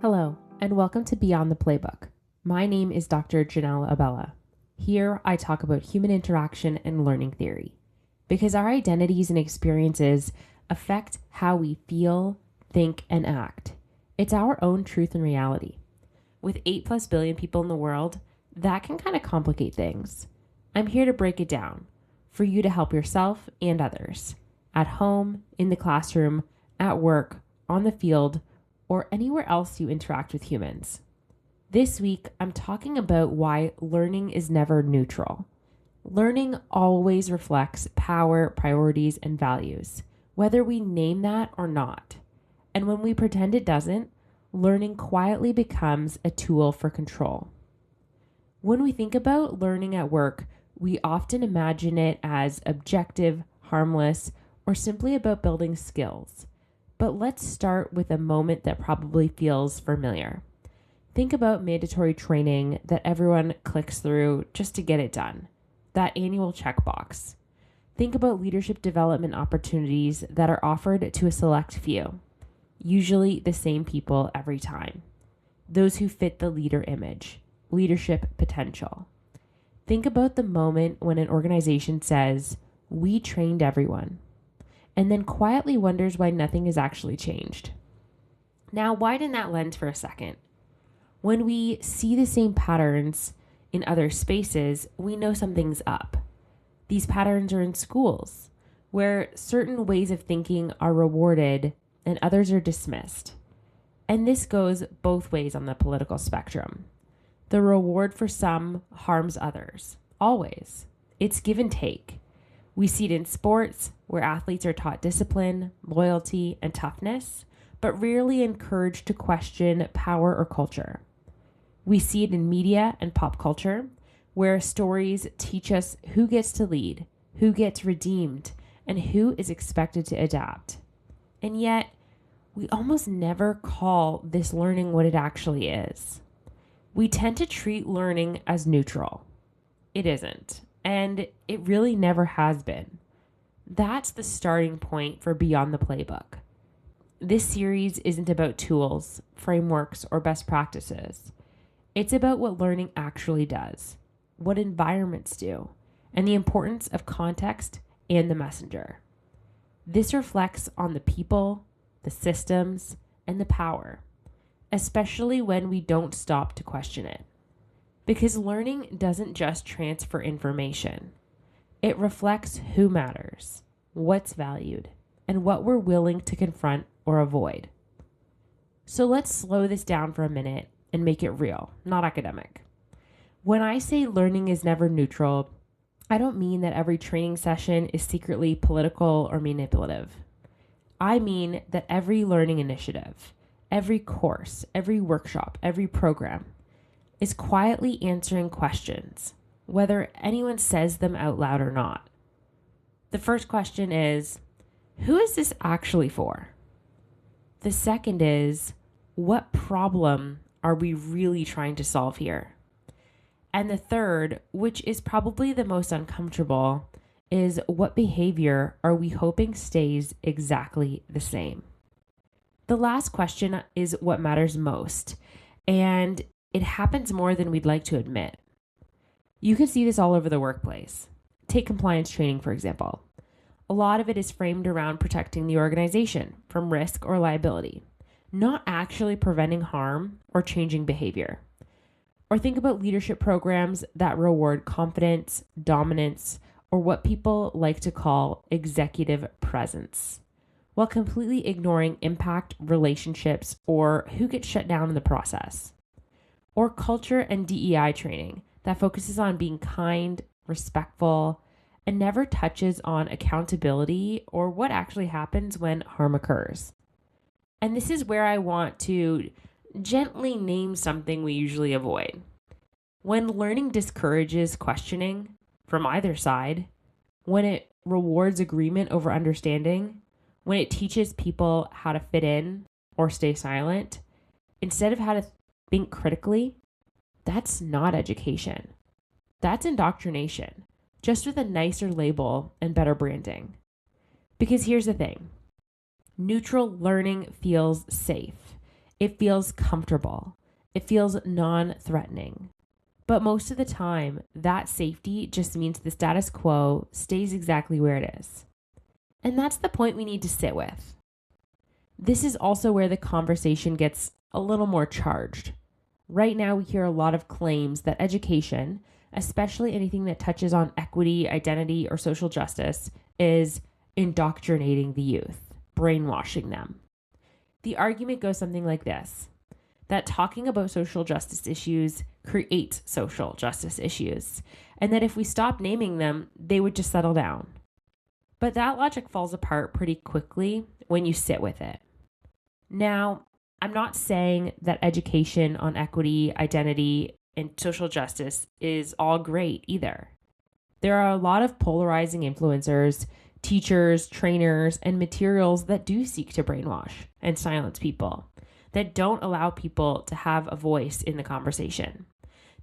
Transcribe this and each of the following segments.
Hello, and welcome to Beyond the Playbook. My name is Dr. Janelle Abela. Here, I talk about human interaction and learning theory, because our identities and experiences affect how we feel, think, and act. It's our own truth and reality. With 8+ billion people in the world, that can kind of complicate things. I'm here to break it down for you to help yourself and others, at home, in the classroom, at work, on the field, or anywhere else you interact with humans. This week, I'm talking about why learning is never neutral. Learning always reflects power, priorities, and values, whether we name that or not. And when we pretend it doesn't, learning quietly becomes a tool for control. When we think about learning at work, we often imagine it as objective, harmless, or simply about building skills. But let's start with a moment that probably feels familiar. Think about mandatory training that everyone clicks through just to get it done, that annual checkbox. Think about leadership development opportunities that are offered to a select few, usually the same people every time. Those who fit the leader image, leadership potential. Think about the moment when an organization says, "We trained everyone," and then quietly wonders why nothing has actually changed. Now, widen that lens for a second. When we see the same patterns in other spaces, we know something's up. These patterns are in schools, where certain ways of thinking are rewarded and others are dismissed. And this goes both ways on the political spectrum. The reward for some harms others, always. It's give and take. We see it in sports, where athletes are taught discipline, loyalty, and toughness, but rarely encouraged to question power or culture. We see it in media and pop culture, where stories teach us who gets to lead, who gets redeemed, and who is expected to adapt. And yet, we almost never call this learning what it actually is. We tend to treat learning as neutral. It isn't. And it really never has been. That's the starting point for Beyond the Playbook. This series isn't about tools, frameworks, or best practices. It's about what learning actually does, what environments do, and the importance of context and the messenger. This reflects on the people, the systems, and the power, especially when we don't stop to question it. Because learning doesn't just transfer information. It reflects who matters, what's valued, and what we're willing to confront or avoid. So let's slow this down for a minute and make it real, not academic. When I say learning is never neutral, I don't mean that every training session is secretly political or manipulative. I mean that every learning initiative, every course, every workshop, every program, is quietly answering questions, whether anyone says them out loud or not. The first question is, who is this actually for? The second is, what problem are we really trying to solve here? And the third, which is probably the most uncomfortable, is what behavior are we hoping stays exactly the same? The last question is what matters most, and it happens more than we'd like to admit. You can see this all over the workplace. Take compliance training, for example. A lot of it is framed around protecting the organization from risk or liability, not actually preventing harm or changing behavior. Or think about leadership programs that reward confidence, dominance, or what people like to call executive presence, while completely ignoring impact, relationships, or who gets shut down in the process. Or culture and DEI training that focuses on being kind, respectful, and never touches on accountability or what actually happens when harm occurs. And this is where I want to gently name something we usually avoid. When learning discourages questioning from either side, when it rewards agreement over understanding, when it teaches people how to fit in or stay silent, instead of how to think critically, that's not education. That's indoctrination, just with a nicer label and better branding. Because here's the thing. Neutral learning feels safe. It feels comfortable. It feels non-threatening. But most of the time, that safety just means the status quo stays exactly where it is. And that's the point we need to sit with. This is also where the conversation gets a little more charged. Right now, we hear a lot of claims that education, especially anything that touches on equity, identity, or social justice, is indoctrinating the youth, brainwashing them. The argument goes something like this: that talking about social justice issues creates social justice issues, and that if we stop naming them, they would just settle down. But that logic falls apart pretty quickly when you sit with it. Now, I'm not saying that education on equity, identity, and social justice is all great either. There are a lot of polarizing influencers, teachers, trainers, and materials that do seek to brainwash and silence people, that don't allow people to have a voice in the conversation.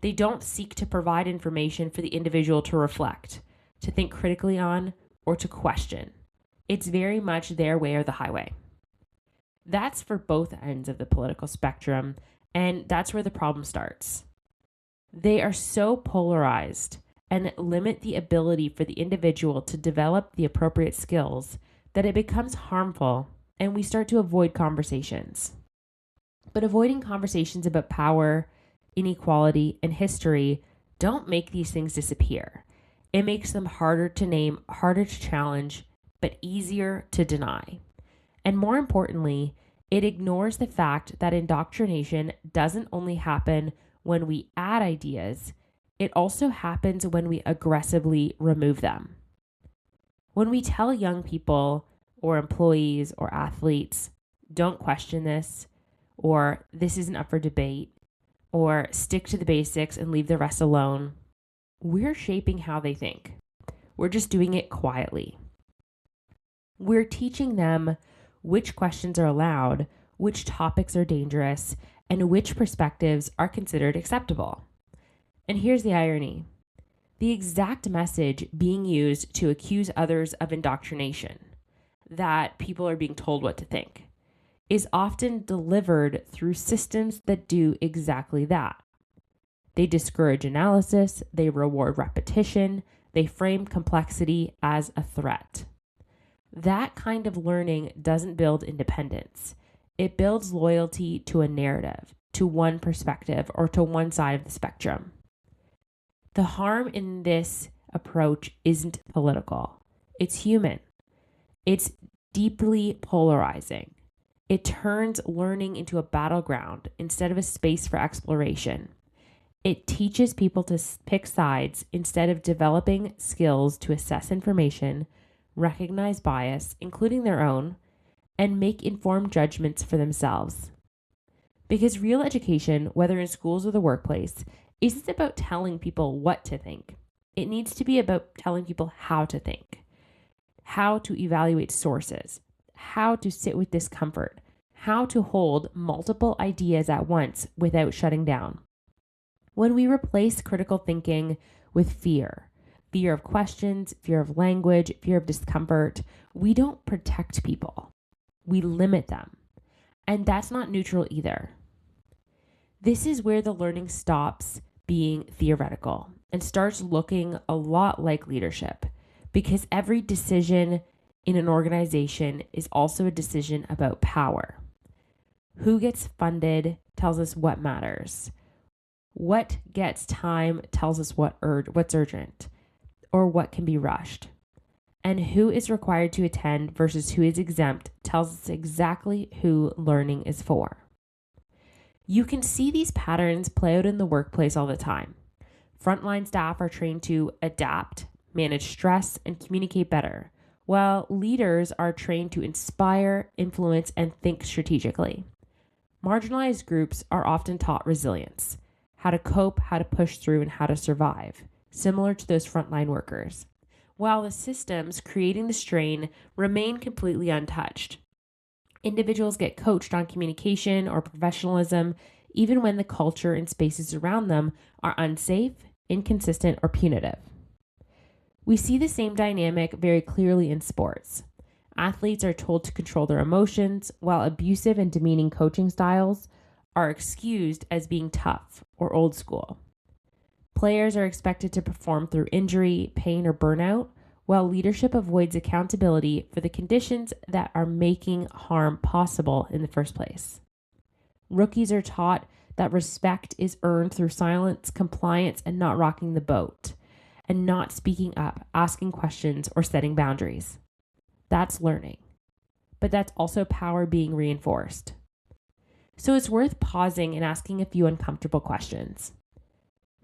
They don't seek to provide information for the individual to reflect, to think critically on, or to question. It's very much their way or the highway. That's for both ends of the political spectrum, and that's where the problem starts. They are so polarized and limit the ability for the individual to develop the appropriate skills that it becomes harmful, and we start to avoid conversations. But avoiding conversations about power, inequality, and history don't make these things disappear. It makes them harder to name, harder to challenge, but easier to deny. And more importantly, it ignores the fact that indoctrination doesn't only happen when we add ideas, it also happens when we aggressively remove them. When we tell young people or employees or athletes, don't question this, or this isn't up for debate, or stick to the basics and leave the rest alone, we're shaping how they think. We're just doing it quietly. We're teaching them which questions are allowed, which topics are dangerous, and which perspectives are considered acceptable. And here's the irony. The exact message being used to accuse others of indoctrination, that people are being told what to think, is often delivered through systems that do exactly that. They discourage analysis, they reward repetition, they frame complexity as a threat. That kind of learning doesn't build independence. It builds loyalty to a narrative, to one perspective, or to one side of the spectrum. The harm in this approach isn't political. It's human. It's deeply polarizing. It turns learning into a battleground instead of a space for exploration. It teaches people to pick sides instead of developing skills to assess information, recognize bias, including their own, and make informed judgments for themselves. Because real education, whether in schools or the workplace, isn't about telling people what to think. It needs to be about telling people how to think, how to evaluate sources, how to sit with discomfort, how to hold multiple ideas at once without shutting down. When we replace critical thinking with fear of questions, fear of language, fear of discomfort, we don't protect people. We limit them. And that's not neutral either. This is where the learning stops being theoretical and starts looking a lot like leadership, because every decision in an organization is also a decision about power. Who gets funded tells us what matters. What gets time tells us what's urgent or what can be rushed. And who is required to attend versus who is exempt tells us exactly who learning is for. You can see these patterns play out in the workplace all the time. Frontline staff are trained to adapt, manage stress, and communicate better, while leaders are trained to inspire, influence, and think strategically. Marginalized groups are often taught resilience, how to cope, how to push through, and how to survive, similar to those frontline workers, while the systems creating the strain remain completely untouched. Individuals get coached on communication or professionalism, even when the culture and spaces around them are unsafe, inconsistent, or punitive. We see the same dynamic very clearly in sports. Athletes are told to control their emotions, while abusive and demeaning coaching styles are excused as being tough or old school. Players are expected to perform through injury, pain, or burnout, while leadership avoids accountability for the conditions that are making harm possible in the first place. Rookies are taught that respect is earned through silence, compliance, and not rocking the boat, and not speaking up, asking questions, or setting boundaries. That's learning. But that's also power being reinforced. So it's worth pausing and asking a few uncomfortable questions.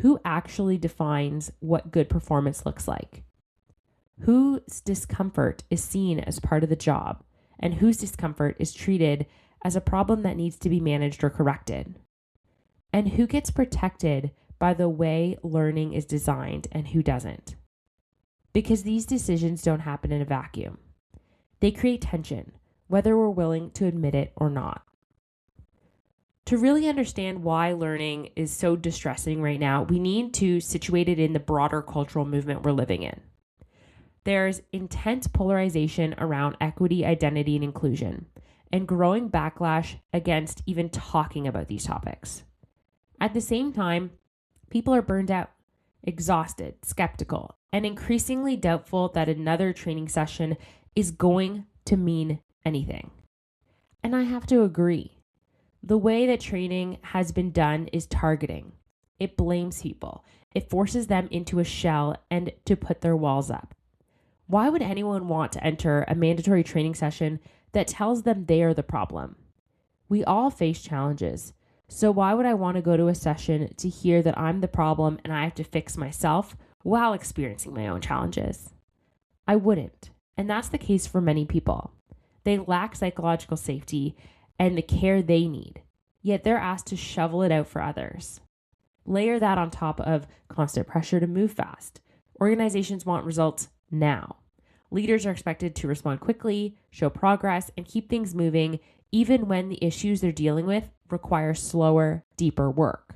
Who actually defines what good performance looks like? Whose discomfort is seen as part of the job, and whose discomfort is treated as a problem that needs to be managed or corrected? And who gets protected by the way learning is designed and who doesn't? Because these decisions don't happen in a vacuum. They create tension, whether we're willing to admit it or not. To really understand why learning is so distressing right now, we need to situate it in the broader cultural movement we're living in. There's intense polarization around equity, identity, and inclusion, and growing backlash against even talking about these topics. At the same time, people are burned out, exhausted, skeptical, and increasingly doubtful that another training session is going to mean anything. And I have to agree. The way that training has been done is targeting. It blames people. It forces them into a shell and to put their walls up. Why would anyone want to enter a mandatory training session that tells them they are the problem? We all face challenges. So why would I want to go to a session to hear that I'm the problem and I have to fix myself while experiencing my own challenges? I wouldn't. And that's the case for many people. They lack psychological safety and the care they need, yet they're asked to shovel it out for others. Layer that on top of constant pressure to move fast. Organizations want results now. Leaders are expected to respond quickly, show progress, and keep things moving, even when the issues they're dealing with require slower, deeper work.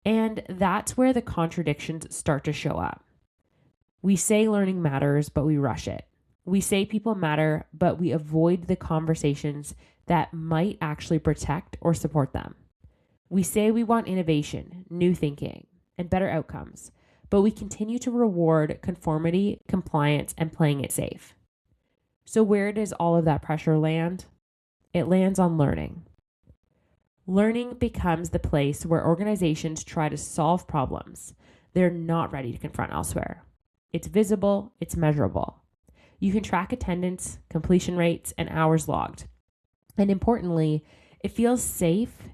And that's where the contradictions start to show up. We say learning matters, but we rush it. We say people matter, but we avoid the conversations that might actually protect or support them. We say we want innovation, new thinking, and better outcomes, but we continue to reward conformity, compliance, and playing it safe. So where does all of that pressure land? It lands on learning. Learning becomes the place where organizations try to solve problems they're not ready to confront elsewhere. It's visible, it's measurable. You can track attendance, completion rates, and hours logged. And importantly, it feels safe,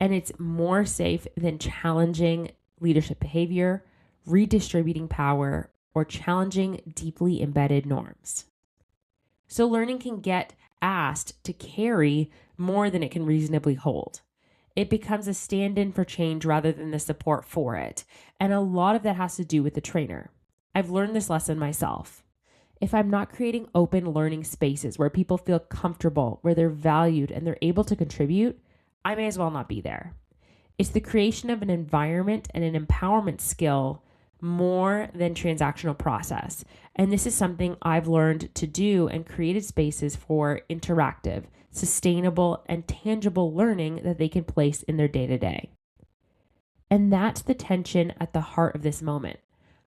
and it's more safe than challenging leadership behavior, redistributing power, or challenging deeply embedded norms. So learning can get asked to carry more than it can reasonably hold. It becomes a stand-in for change rather than the support for it. And a lot of that has to do with the trainer. I've learned this lesson myself. If I'm not creating open learning spaces where people feel comfortable, where they're valued and they're able to contribute, I may as well not be there. It's the creation of an environment and an empowerment skill more than transactional process. And this is something I've learned to do and created spaces for interactive, sustainable, and tangible learning that they can place in their day-to-day. And that's the tension at the heart of this moment.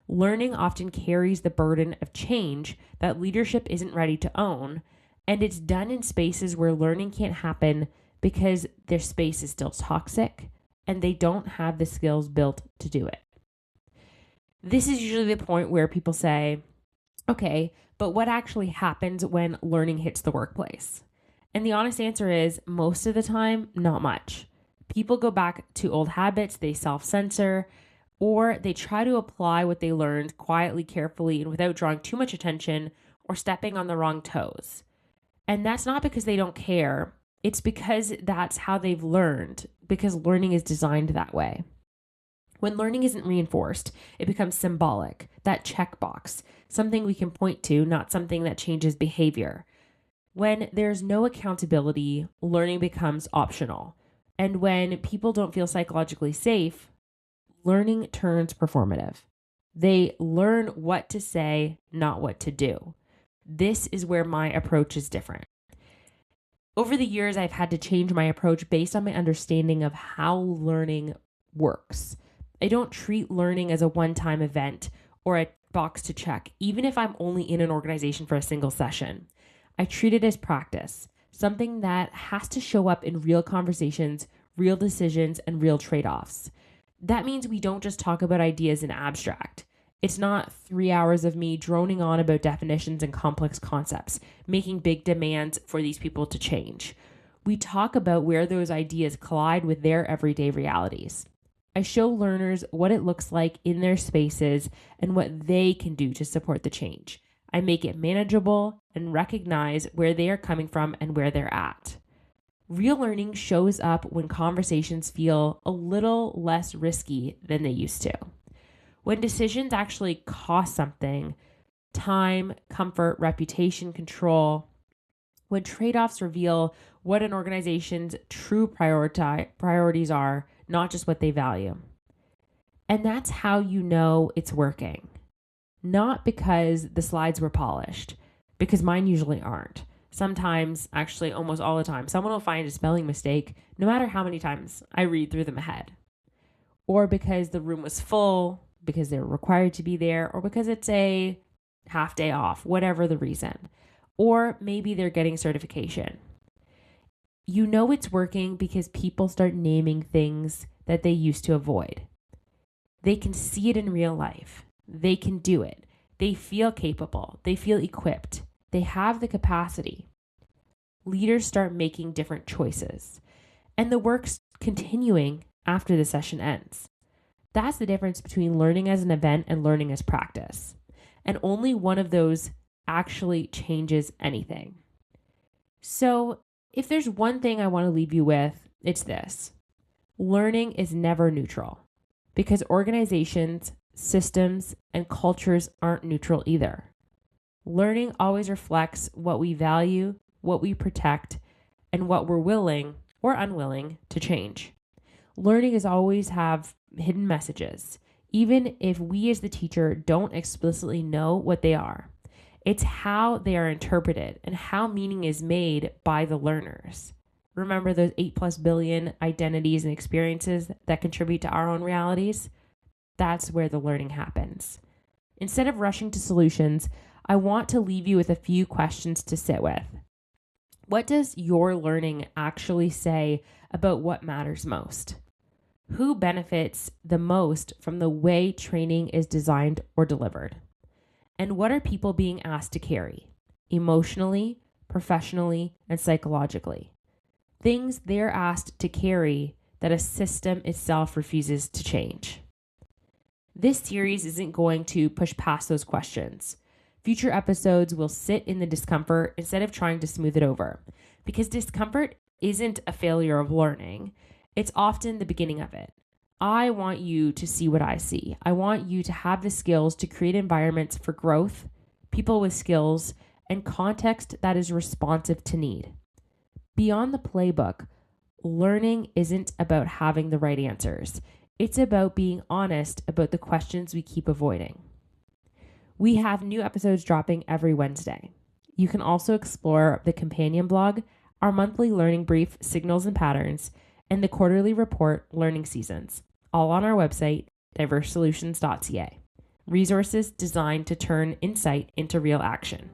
Learning often carries the burden of change that leadership isn't ready to own, and it's done in spaces where learning can't happen because their space is still toxic and they don't have the skills built to do it. This is usually the point where people say, okay, but what actually happens when learning hits the workplace? And the honest answer is, most of the time, not much. People go back to old habits, they self-censor, or they try to apply what they learned quietly, carefully, and without drawing too much attention or stepping on the wrong toes. And that's not because they don't care. It's because that's how they've learned, because learning is designed that way. When learning isn't reinforced, it becomes symbolic, that checkbox, something we can point to, not something that changes behavior. When there's no accountability, learning becomes optional. And when people don't feel psychologically safe, learning turns performative. They learn what to say, not what to do. This is where my approach is different. Over the years, I've had to change my approach based on my understanding of how learning works. I don't treat learning as a one-time event or a box to check, even if I'm only in an organization for a single session. I treat it as practice, something that has to show up in real conversations, real decisions, and real trade-offs. That means we don't just talk about ideas in abstract. It's not 3 hours of me droning on about definitions and complex concepts, making big demands for these people to change. We talk about where those ideas collide with their everyday realities. I show learners what it looks like in their spaces and what they can do to support the change. I make it manageable and recognize where they are coming from and where they're at. Real learning shows up when conversations feel a little less risky than they used to. When decisions actually cost something, time, comfort, reputation, control, when trade-offs reveal what an organization's true priorities are, not just what they value. And that's how you know it's working. Not because the slides were polished, because mine usually aren't. Sometimes, actually almost all the time, someone will find a spelling mistake no matter how many times I read through them ahead. Or because the room was full, because they're required to be there, or because it's a half day off, whatever the reason. Or maybe they're getting certification. You know it's working because people start naming things that they used to avoid. They can see it in real life. They can do it. They feel capable. They feel equipped. They have the capacity. Leaders start making different choices. And the work's continuing after the session ends. That's the difference between learning as an event and learning as practice. And only one of those actually changes anything. So, if there's one thing I want to leave you with, it's this. Learning is never neutral because organizations, systems, and cultures aren't neutral either. Learning always reflects what we value, what we protect, and what we're willing or unwilling to change. Learning is always have hidden messages, even if we as the teacher don't explicitly know what they are. It's how they are interpreted and how meaning is made by the learners. Remember those 8+ billion identities and experiences that contribute to our own realities? That's where the learning happens. Instead of rushing to solutions, I want to leave you with a few questions to sit with. What does your learning actually say about what matters most? Who benefits the most from the way training is designed or delivered? And what are people being asked to carry, emotionally, professionally, and psychologically? Things they're asked to carry that a system itself refuses to change. This series isn't going to push past those questions. Future episodes will sit in the discomfort instead of trying to smooth it over, because discomfort isn't a failure of learning. It's often the beginning of it. I want you to see what I see. I want you to have the skills to create environments for growth, people with skills, and context that is responsive to need. Beyond the playbook, learning isn't about having the right answers. It's about being honest about the questions we keep avoiding. We have new episodes dropping every Wednesday. You can also explore the companion blog, our monthly learning brief, Signals and Patterns, and the quarterly report, Learning Seasons, all on our website, diversesolutions.ca. Resources designed to turn insight into real action.